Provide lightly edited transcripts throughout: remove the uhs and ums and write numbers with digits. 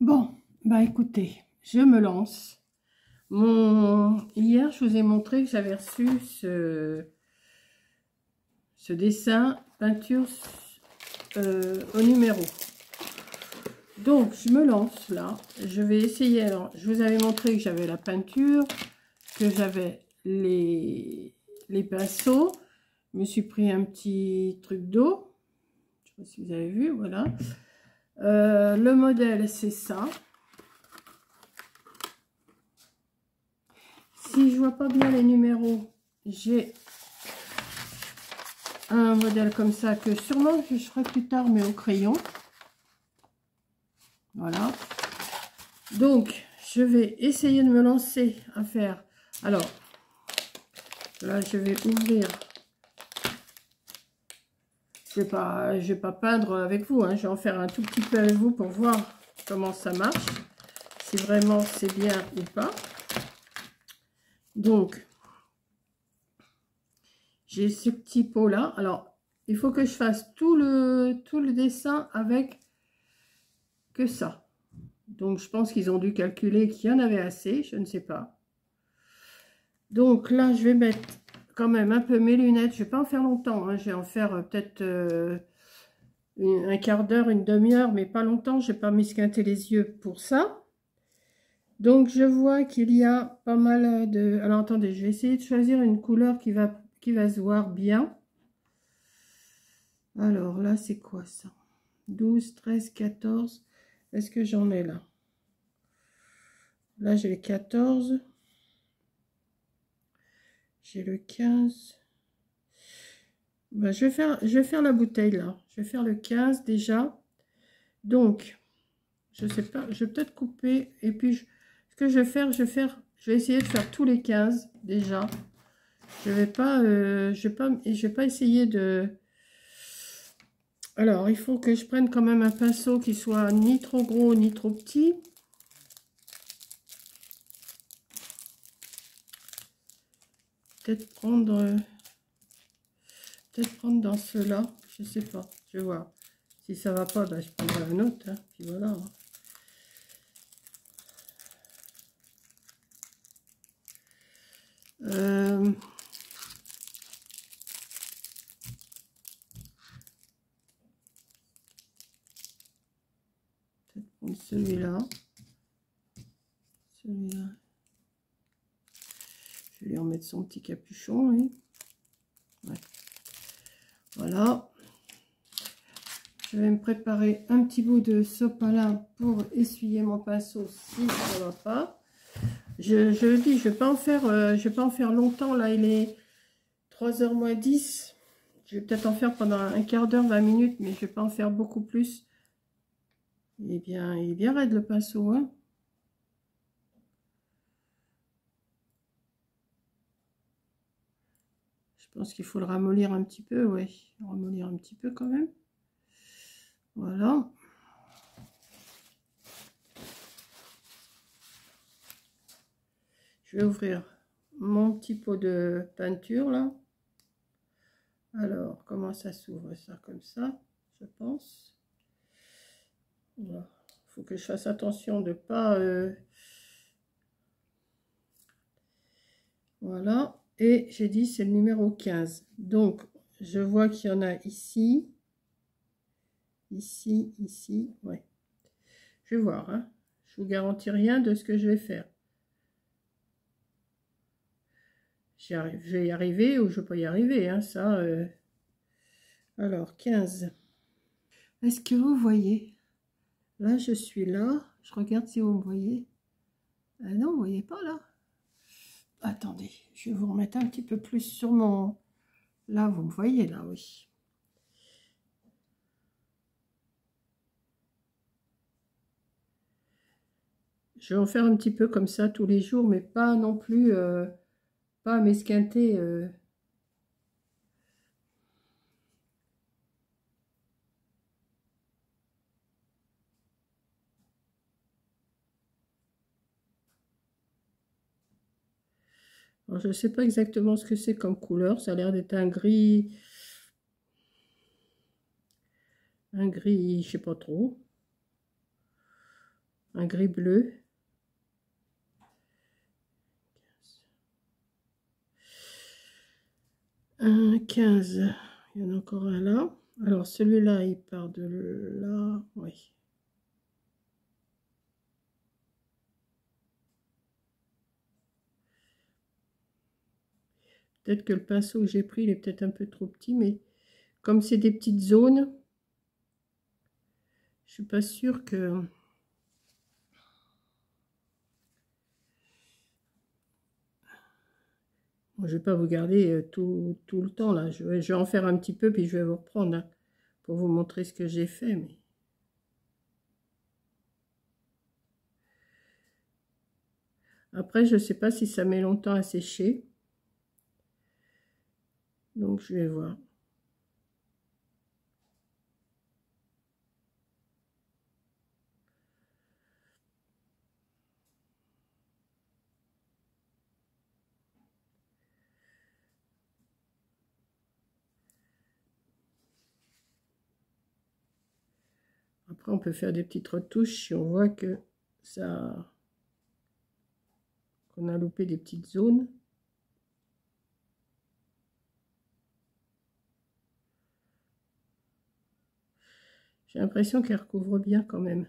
Bon, bah écoutez, je me lance. Hier, je vous ai montré que j'avais reçu ce dessin peinture au numéro. Donc, je me lance là. Je vais essayer. Alors, je vous avais montré que j'avais la peinture, que j'avais les pinceaux. Je me suis pris un petit truc d'eau. Je ne sais pas si vous avez vu, voilà. Le modèle, c'est ça. Si je vois pas bien les numéros, j'ai un modèle comme ça que sûrement je ferai plus tard, mais au crayon. Voilà. Donc, je vais essayer de me lancer à faire. Alors, là, je vais ouvrir. Je vais pas peindre avec vous, hein. Je vais en faire un tout petit peu avec vous pour voir comment ça marche. Si vraiment c'est bien ou pas. Donc, j'ai ce petit pot là. Alors, il faut que je fasse tout le dessin avec que ça. Donc, je pense qu'ils ont dû calculer qu'il y en avait assez. Je ne sais pas. Donc, là, je vais mettre quand même un peu mes lunettes. Je ne vais pas en faire longtemps, hein. Je vais en faire peut-être un quart d'heure, une demi-heure, mais pas longtemps. Je ne vais pas m'esquinter les yeux pour ça. Donc, je vois qu'il y a pas mal de... Alors, attendez, je vais essayer de choisir une couleur qui va se voir bien. Alors, là, c'est quoi ça? 12, 13, 14. Est-ce que j'en ai là? Là, j'ai les 14. J'ai le 15. Ben, je vais faire la bouteille là. Je vais faire le 15 déjà. Donc, je sais pas, je vais peut-être couper. Et puis, ce que je vais essayer de faire tous les 15 déjà. Je vais pas essayer de... Alors, il faut que je prenne quand même un pinceau qui soit ni trop gros ni trop petit. Peut-être prendre dans ceux-là, je sais pas, je vais voir. Si ça va pas, ben, je prendrai un autre, hein, puis voilà. Peut-être prendre celui-là. Celui-là. Je vais lui en mettre son petit capuchon, oui. Ouais. Voilà. Je vais me préparer un petit bout de sopalin pour essuyer mon pinceau si ça ne va pas. Je le dis, je ne vais pas en faire longtemps. Là, il est 3h moins 10. Je vais peut-être en faire pendant un quart d'heure, 20 minutes, mais je ne vais pas en faire beaucoup plus. Il est bien raide le pinceau, hein. Je pense qu'il faut le ramollir un petit peu, oui. Ramollir un petit peu quand même. Voilà. Je vais ouvrir mon petit pot de peinture là. Alors, comment ça s'ouvre ça? Comme ça, je pense. Voilà. Il faut que je fasse attention de ne pas... Voilà. Et j'ai dit c'est le numéro 15. Donc, je vois qu'il y en a ici. Ici, ici. Ouais. Je vais voir. Hein. Je vous garantis rien de ce que je vais faire. Je vais y arriver ou je ne vais pas y arriver. Hein, ça... Alors, 15. Est-ce que vous voyez? Là, je suis là. Je regarde si vous me voyez. Ah non, vous ne voyez pas là? Attendez, je vais vous remettre un petit peu plus sur mon... Là, vous me voyez là, oui. Je vais en faire un petit peu comme ça tous les jours, mais pas non plus... pas à m'esquinter... Alors, je ne sais pas exactement ce que c'est comme couleur. Ça a l'air d'être un gris... Un gris, je ne sais pas trop. un gris bleu. 15, il y en a encore un là. Alors celui-là, il part de là, oui. Peut-être que le pinceau que j'ai pris, il est peut-être un peu trop petit, mais comme c'est des petites zones, je suis pas sûre que... Bon, je vais pas vous garder tout le temps là. Je vais en faire un petit peu, puis je vais vous reprendre hein, pour vous montrer ce que j'ai fait. Mais... Après, je sais pas si ça met longtemps à sécher. Donc, je vais voir. Après, on peut faire des petites retouches si on voit que ça... qu'on a loupé des petites zones. J'ai l'impression qu'elle recouvre bien quand même.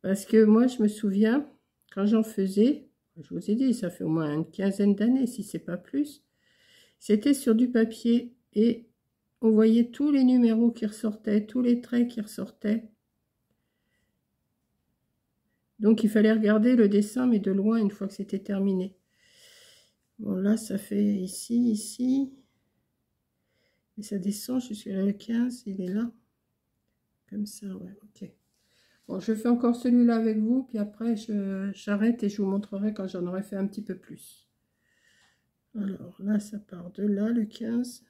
Parce que moi, je me souviens, quand j'en faisais, je vous ai dit, ça fait au moins une quinzaine d'années, si c'est pas plus, c'était sur du papier et on voyait tous les numéros qui ressortaient, tous les traits qui ressortaient. Donc, il fallait regarder le dessin, mais de loin, une fois que c'était terminé. Bon, là, ça fait ici, ici. Et ça descend jusqu'à le 15, il est là. Comme ça, ouais, ok. Bon, je fais encore celui-là avec vous, puis après, j'arrête et je vous montrerai quand j'en aurai fait un petit peu plus. Alors, là, ça part de là, le 15.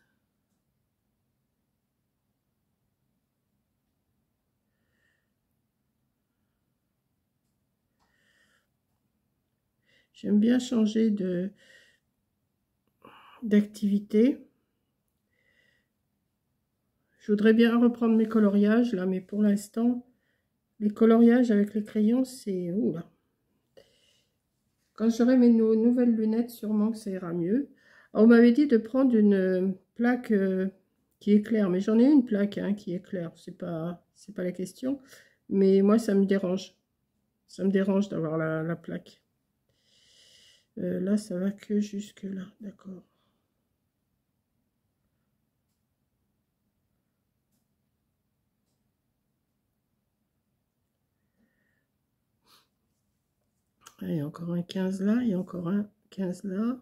J'aime bien changer d'activité. Je voudrais bien reprendre mes coloriages, là, mais pour l'instant, les coloriages avec les crayons, c'est... Oula. Quand j'aurai mes nouvelles lunettes, sûrement que ça ira mieux. Alors, on m'avait dit de prendre une plaque qui éclaire, mais j'en ai une plaque hein, qui éclaire, c'est pas la question. Mais moi, ça me dérange. Ça me dérange d'avoir la plaque. Là, ça va que jusque là, d'accord. Ah, il y a encore un 15 là, il y a encore un 15 là.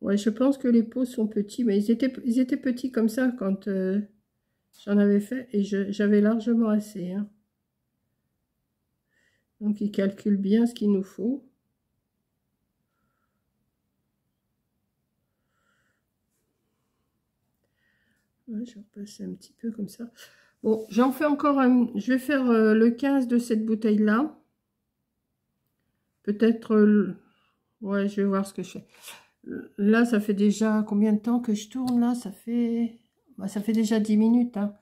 Ouais, je pense que les pots sont petits, mais ils étaient petits comme ça quand j'en avais fait et j'avais largement assez. Hein. Donc, ils calculent bien ce qu'il nous faut. Ouais, je vais repasser un petit peu comme ça. Bon, j'en fais encore un. Je vais faire le 15 de cette bouteille-là. Peut-être... ouais, je vais voir ce que je fais. Là, ça fait déjà combien de temps que je tourne là? Ça fait déjà 10 minutes. Hein.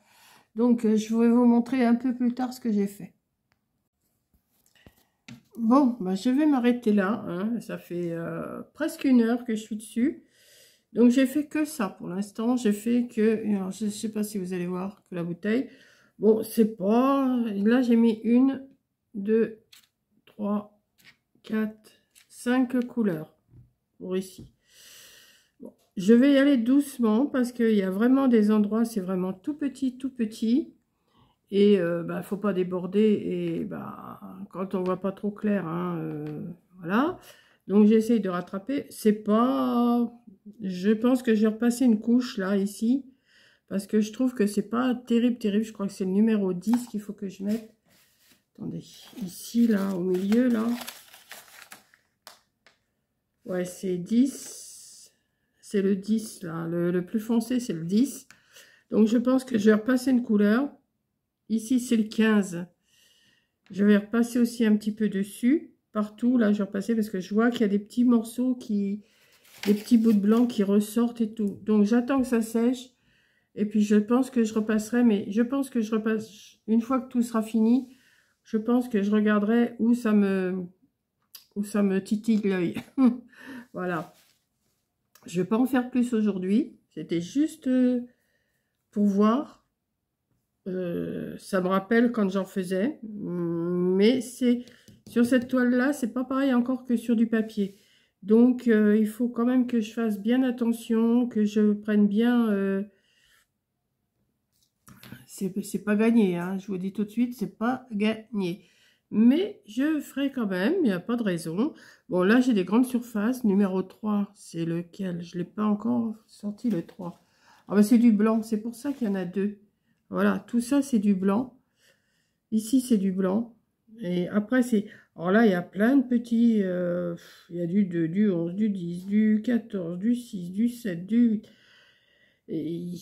Donc, je vais vous montrer un peu plus tard ce que j'ai fait. Bon, bah, je vais m'arrêter là. Hein. Ça fait presque 1 heure que je suis dessus. Donc, j'ai fait que ça pour l'instant. J'ai fait que... Alors, je ne sais pas si vous allez voir que la bouteille... Bon, c'est pas... Là, j'ai mis 1, 2, 3, 4, 5 couleurs pour ici. Bon, je vais y aller doucement parce qu'il y a vraiment des endroits, c'est vraiment tout petit, tout petit. Et bah, faut pas déborder. Et bah, quand on voit pas trop clair, hein, voilà. Donc j'essaye de rattraper. C'est pas... Je pense que je vais repasser une couche là, ici. Parce que je trouve que c'est pas terrible, terrible. Je crois que c'est le numéro 10 qu'il faut que je mette. Attendez, ici, là, au milieu, là. Ouais, c'est 10. C'est le 10, là. Le plus foncé, c'est le 10. Donc, je pense que je vais repasser une couleur. Ici, c'est le 15. Je vais repasser aussi un petit peu dessus. partout. Là, je vais repasser parce que je vois qu'il y a des petits morceaux des petits bouts de blanc qui ressortent et tout. Donc, j'attends que ça sèche. Et puis, je pense que je repasserai. Mais je pense que je repasse, une fois que tout sera fini, je pense que je regarderai où ça me titille l'œil. Voilà. Je ne vais pas en faire plus aujourd'hui. C'était juste pour voir. Ça me rappelle quand j'en faisais. Mais c'est sur cette toile-là, c'est pas pareil encore que sur du papier. Donc, il faut quand même que je fasse bien attention, que je prenne bien... c'est pas gagné, hein. Je vous dis tout de suite, c'est pas gagné. Mais je ferai quand même, il n'y a pas de raison. Bon, là, j'ai des grandes surfaces. Numéro 3, c'est lequel? Je ne l'ai pas encore sorti, le 3. Ah ben, c'est du blanc, c'est pour ça qu'il y en a deux. Voilà, tout ça, c'est du blanc. Ici, c'est du blanc. Et après, c'est... Alors là, il y a plein de petits... il y a du 2, du 11, du 10, du 14, du 6, du 7, du 8. Et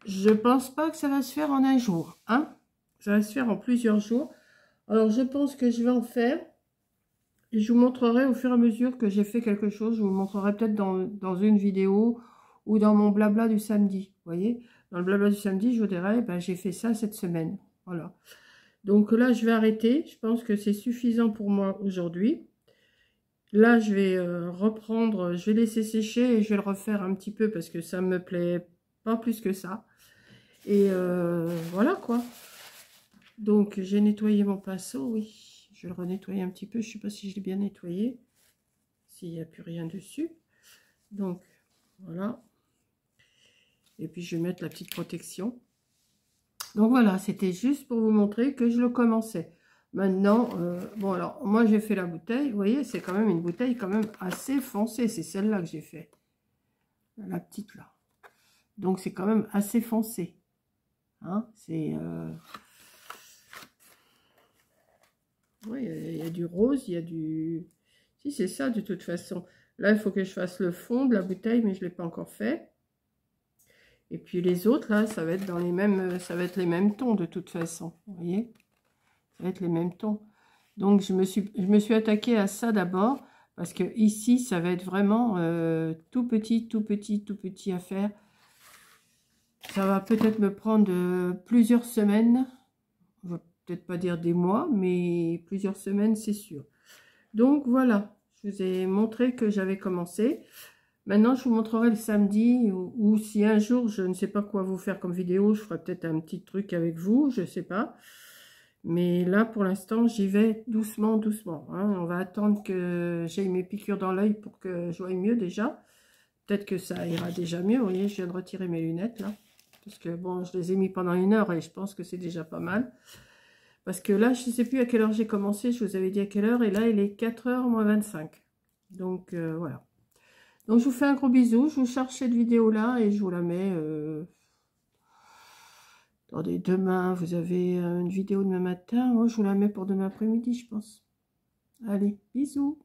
je pense pas que ça va se faire en un jour, hein. Ça va se faire en plusieurs jours. Alors, je pense que je vais en faire. Et je vous montrerai au fur et à mesure que j'ai fait quelque chose. Je vous montrerai peut-être dans une vidéo ou dans mon blabla du samedi. Vous voyez, dans le blabla du samedi, je vous dirai, ben, j'ai fait ça cette semaine. Voilà. Donc là, je vais arrêter. Je pense que c'est suffisant pour moi aujourd'hui. Là, je vais reprendre, je vais laisser sécher et je vais le refaire un petit peu parce que ça me plaît pas plus que ça. Et voilà quoi. Donc, j'ai nettoyé mon pinceau, oui. Je vais le renettoyer un petit peu. Je ne sais pas si je l'ai bien nettoyé. S'il n'y a plus rien dessus. Donc, voilà. Et puis, je vais mettre la petite protection. Donc, voilà. C'était juste pour vous montrer que je le commençais. Maintenant, bon, alors, moi, j'ai fait la bouteille. Vous voyez, c'est quand même une bouteille quand même assez foncée. C'est celle-là que j'ai fait. La petite, là. Donc, c'est quand même assez foncé. Hein, c'est... Oui, il y a du rose, il y a du... Si, c'est ça de toute façon. Là, il faut que je fasse le fond de la bouteille, mais je ne l'ai pas encore fait. Et puis les autres, là, ça va être dans les mêmes... Ça va être les mêmes tons de toute façon. Vous voyez? Ça va être les mêmes tons. Donc, je me suis attaquée à ça d'abord. Parce que ici, ça va être vraiment tout petit, tout petit, tout petit à faire. Ça va peut-être me prendre plusieurs semaines. On va peut-être pas dire des mois, mais plusieurs semaines, c'est sûr. Donc voilà, je vous ai montré que j'avais commencé. Maintenant, je vous montrerai le samedi ou si un jour, je ne sais pas quoi vous faire comme vidéo, je ferai peut-être un petit truc avec vous, je ne sais pas. Mais là, pour l'instant, j'y vais doucement, doucement. Hein. On va attendre que j'aie mes piqûres dans l'œil pour que je voie mieux déjà. Peut-être que ça ira déjà mieux. Vous voyez, je viens de retirer mes lunettes là. Parce que bon, je les ai mis pendant 1 heure et je pense que c'est déjà pas mal. Parce que là, je ne sais plus à quelle heure j'ai commencé. Je vous avais dit à quelle heure. Et là, il est 4h moins 25. Donc, voilà. Donc, je vous fais un gros bisou. Je vous charge cette vidéo-là et je vous la mets... Attendez, demain, vous avez une vidéo demain matin. Moi, je vous la mets pour demain après-midi, je pense. Allez, bisous.